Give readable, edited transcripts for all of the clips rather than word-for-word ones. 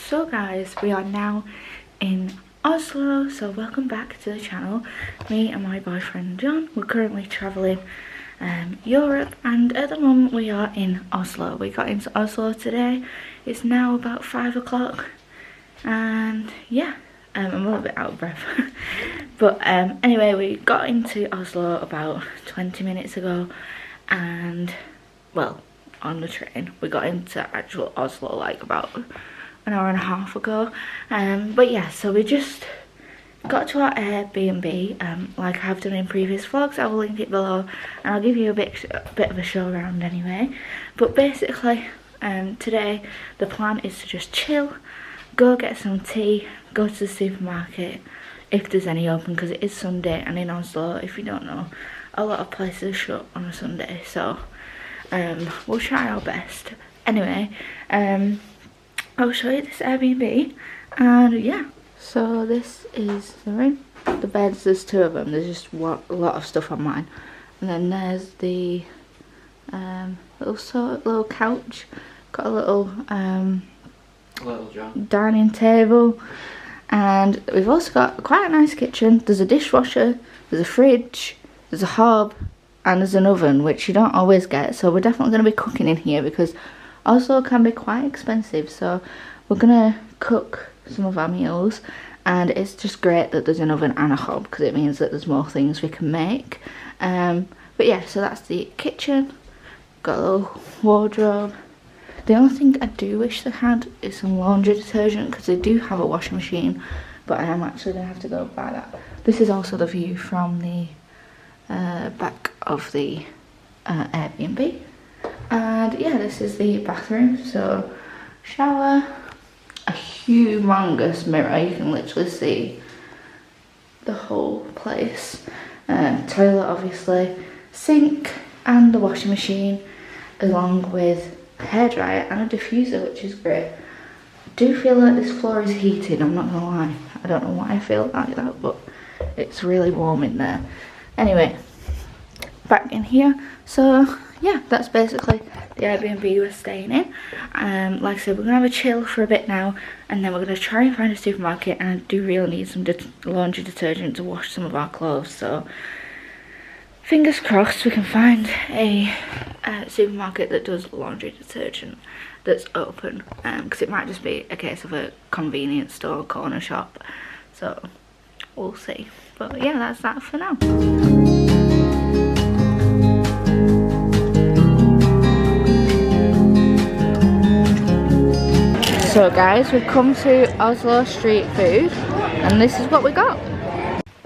So guys, we are now in Oslo, so welcome back to the channel. Me and my boyfriend John, we're currently travelling Europe, and at the moment we are in Oslo. We got into Oslo today. It's now about 5 o'clock and yeah, I'm a little bit out of breath. But anyway, we got into Oslo about 20 minutes ago, and well, on the train. We got into actual Oslo like about an hour and a half ago. But yeah, so we just got to our Airbnb, like I have done in previous vlogs. I will link it below and I'll give you a bit of a show around anyway. But basically today the plan is to just chill, go get some tea, go to the supermarket if there's any open, because it is Sunday, and in Oslo, if you don't know, a lot of places are shut on a Sunday, so we'll try our best. Anyway, I'll show you this Airbnb, and yeah, so this is the room. The beds, there's two of them. There's just a lot of stuff on mine, and then there's the little couch. Got a little dining table, and we've also got quite a nice kitchen. There's a dishwasher, there's a fridge, there's a hob, and there's an oven, which you don't always get. So we're definitely going to be cooking in here because Oslo can be quite expensive. So we're going to cook some of our meals, and it's just great that there's an oven and a hob because it means that there's more things we can make. But yeah, so that's the kitchen. Got a little wardrobe. The only thing I do wish they had is some laundry detergent, because they do have a washing machine, but I am actually going to have to go buy that. This is also the view from the back of the Airbnb, and yeah, this is the bathroom. So shower, a humongous mirror, you can literally see the whole place, toilet obviously, sink and the washing machine, along with a hairdryer and a diffuser, which is great. I do feel like this floor is heated, I'm not gonna lie. I don't know why I feel like that, but it's really warm in there. Anyway, back in here. So yeah, that's basically the Airbnb we're staying in. Like I said, we're gonna have a chill for a bit now, and then we're gonna try and find a supermarket, and I do really need some laundry detergent to wash some of our clothes. So fingers crossed we can find a supermarket that does laundry detergent that's open, because it might just be a case of a convenience store corner shop. So we'll see. But yeah, that's that for now. So guys, we've come to Oslo street food, and this is what we got.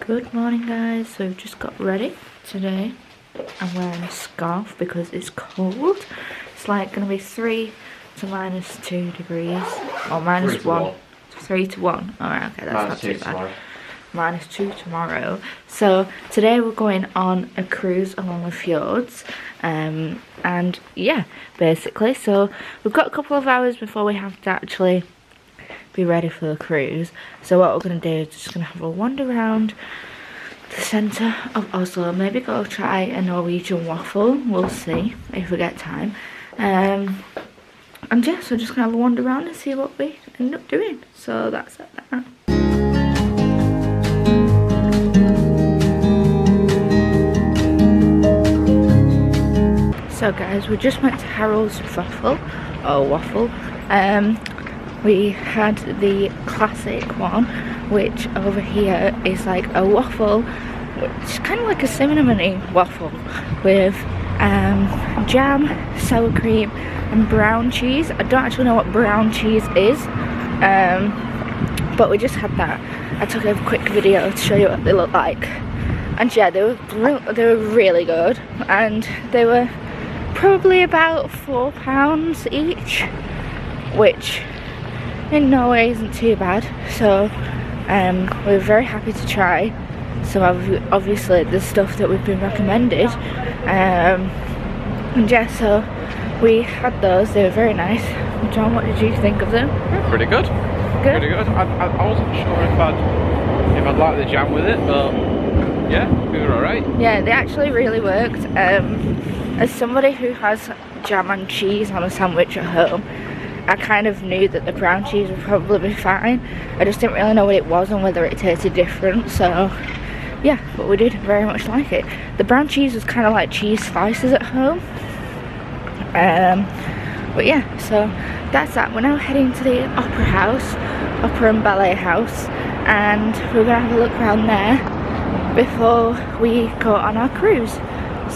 Good morning guys, so we've just got ready. Today I'm wearing a scarf because it's cold. It's like going to be 3 to -2 degrees, or -1, 3 to 1. Alright, okay, that's not too bad. -2 tomorrow. So today we're going on a cruise along the fjords, and yeah, basically, so we've got a couple of hours before we have to actually be ready for the cruise. So what we're going to do is just going to have a wander around the centre of Oslo, maybe go try a Norwegian waffle, we'll see if we get time, and yeah, so just gonna have a wander around and see what we end up doing. So that's it. So guys, we just went to Harold's waffle. We had the classic one, which over here is like a waffle, which is kind of like a cinnamony waffle with jam, sour cream and brown cheese. I don't actually know what brown cheese is, but we just had that. I took a quick video to show you what they look like, and yeah, they were really good, and they were probably about £4 each, which in Norway isn't too bad. So we're very happy to try some of obviously the stuff that we've been recommended, and yeah, so we had those. They were very nice. John, what did you think of them? Yeah, pretty good. Pretty good. I wasn't sure if I'd like the jam with it, but yeah, we were alright. Yeah, they actually really worked. As somebody who has jam and cheese on a sandwich at home, I kind of knew that the brown cheese would probably be fine. I just didn't really know what it was and whether it tasted different, so yeah, but we did very much like it. The brown cheese was kind of like cheese slices at home. But yeah, so that's that. We're now heading to the opera house, opera and ballet house, and we're gonna have a look around there before we go on our cruise.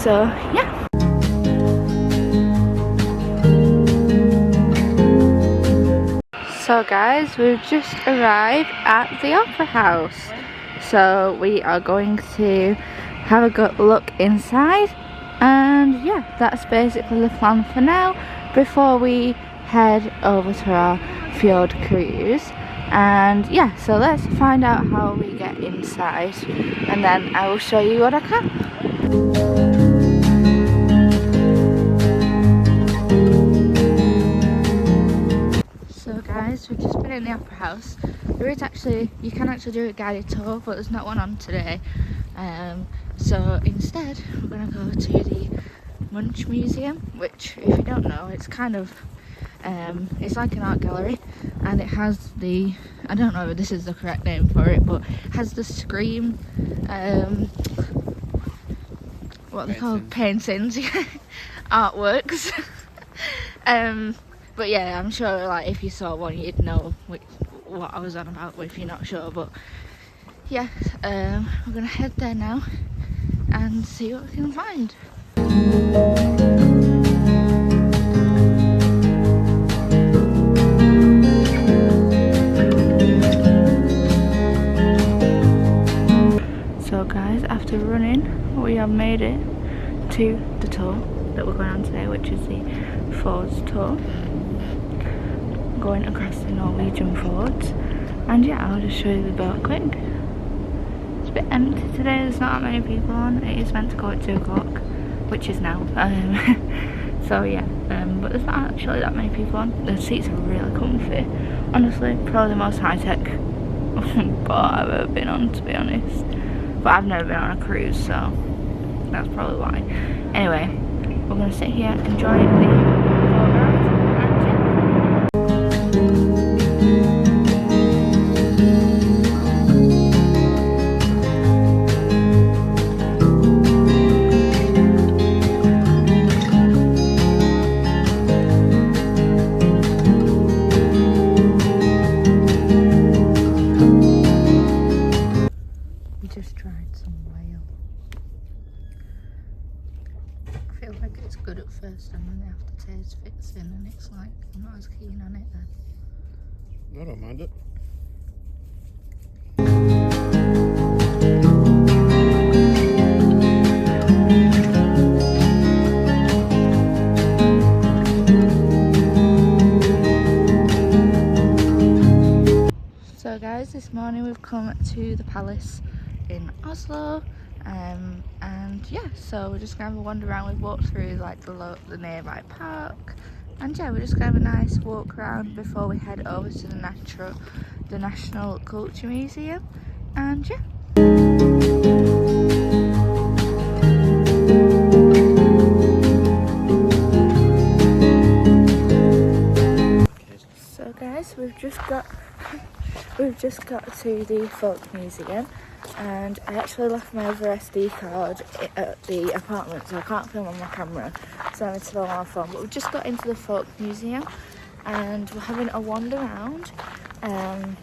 So yeah. So guys, we've just arrived at the opera house. So we are going to have a good look inside, and yeah, that's basically the plan for now before we head over to our fjord cruise. And yeah, so let's find out how we get inside, and then I will show you what I can. So guys, we've just been in the opera house. There is actually, you can actually do a guided tour, but there's not one on today. So instead, we're gonna go to the Munch Museum, which, if you don't know, it's kind of, it's like an art gallery, and it has the, I don't know if this is the correct name for it, but it has the Scream, what are they called? Paintings, artworks. But yeah, I'm sure like if you saw one you'd know what I was on about if you're not sure. But yeah, we're gonna head there now and see what we can find. So guys, after running, we have made it to the tour that we're going on today, which is the Fjords tour, going across the Norwegian Fjords. And yeah, I'll just show you the boat quick. It's a bit empty today, there's not that many people on. It is meant to go at 2 o'clock, which is now. So yeah, but there's not actually that many people on. The seats are really comfy. Honestly, probably the most high-tech boat I've ever been on, to be honest. But I've never been on a cruise, so that's probably why. Anyway, we're going to sit here, enjoy the boat ride, and we just tried some whale. I feel like it's good at first and then the aftertaste fits in and it's like, I'm not as keen on it then. I don't mind it. So guys, this morning we've come to the palace in Oslo, and yeah, so we're just gonna have a wander around. We've walked through like the nearby park, and yeah, we're just gonna have a nice walk around before we head over to the National Culture Museum, and yeah. So guys, we've just got to the Folkemuseum, and I actually left my other SD card at the apartment, so I can't film on my camera, so I'm going to film on my phone. But we've just got into the Folkemuseum and we're having a wander around, and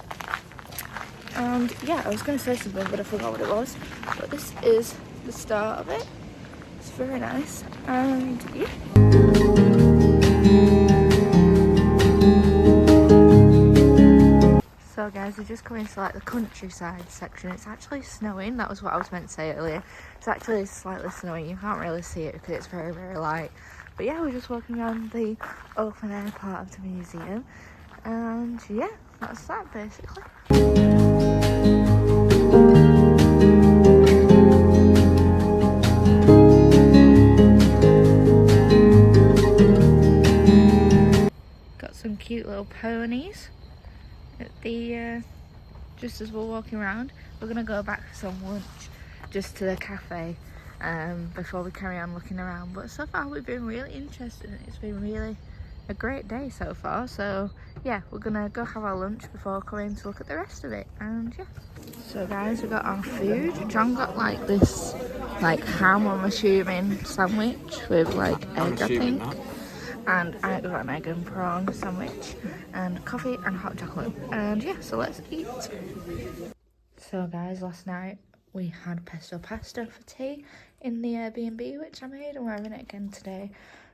yeah, I was going to say something but I forgot what it was, but this is the start of it. It's very nice, and yeah. So guys, we're just coming to like the countryside section. It's actually snowing, that was what I was meant to say earlier. It's actually slightly snowing, you can't really see it because it's very, very light. But yeah, we're just walking around the open air part of the museum. And yeah, that's that basically. Got some cute little ponies at the just as we're walking around. We're gonna go back for some lunch just to the cafe before we carry on looking around, but so far we've been really interested in it. It's been really a great day so far. So yeah, we're gonna go have our lunch before coming to look at the rest of it. And yeah, so guys, we got our food. John got like this like ham, I'm assuming, sandwich with like egg, I think. And I got an egg and prawn sandwich and coffee and hot chocolate. And yeah, so let's eat. So guys, last night we had pesto pasta for tea in the Airbnb, which I made, and we're having it again today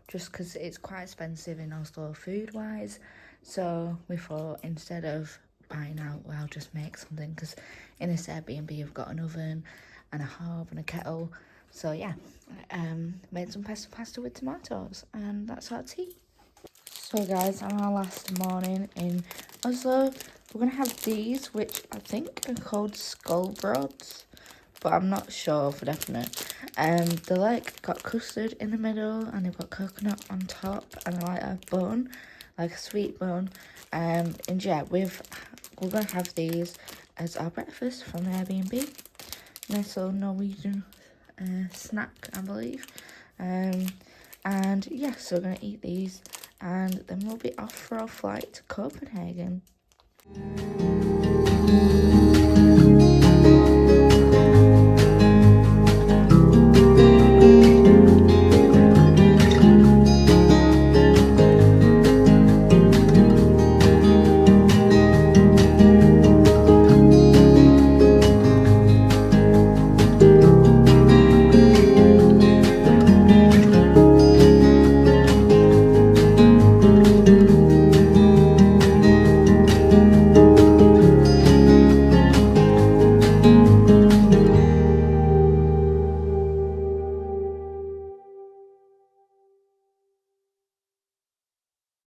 just because it's quite expensive in Oslo food wise. So we thought instead of buying out, well, I'll just make something, because in this Airbnb you've got an oven and a hob and a kettle. So yeah, made some pesto pasta with tomatoes, and that's our tea. So guys, on our last morning in Oslo, we're going to have these, which I think are called skull broads, but I'm not sure for definite. They're like got custard in the middle, and they've got coconut on top, and like a bun, like a sweet bun. And yeah, we're going to have these as our breakfast from the Airbnb. Nice little Norwegian snack, I believe. And yeah, so we're going to eat these, and then we'll be off for our flight to Copenhagen.